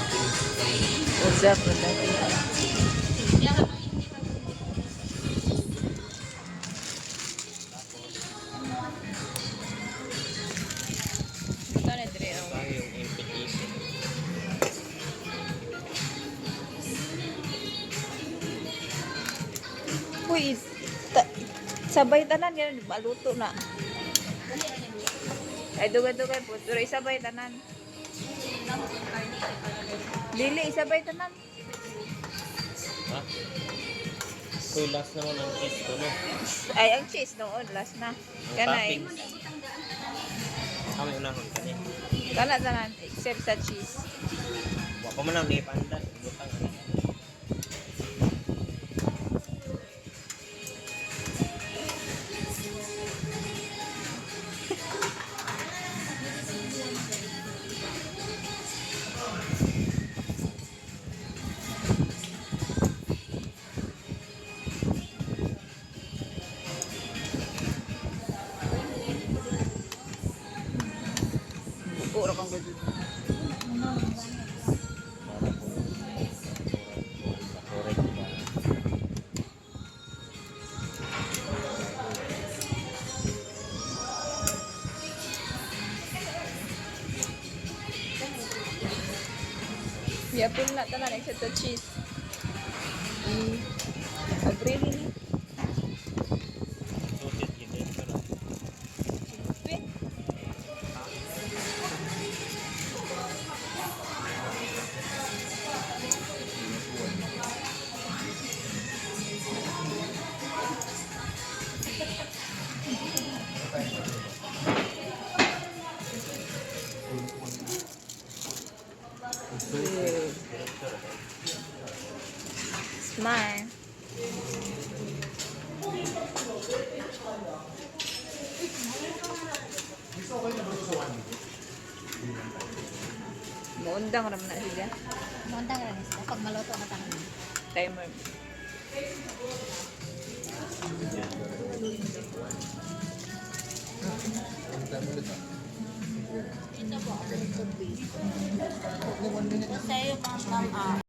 What's up, brother? Ito na, Dre. Saan yung invitation? Uy, sabay tanan yan, maluto na. Ay, dugay-dugay po. Pero isabay tanan. Dili, isabay tanan. Ha? Uy, last naman ang cheese ko, no? Ay, ang cheese noon, last na. Ang Kanay. toppings. Kami unahon ka niya. Kana tanan, except sa cheese. Wako man lang ni panda. Butang ano. Puro kang gusto. Correct ba? Yapin na tanan, except sa cheese. Agree ni. Susit yun din. Pero Sweet. Smile. Muundang naman na siya. Montang ranis ko. Pag maluto na tayo. Timer. Ito po. Ito po. Sa'yo, ma'am.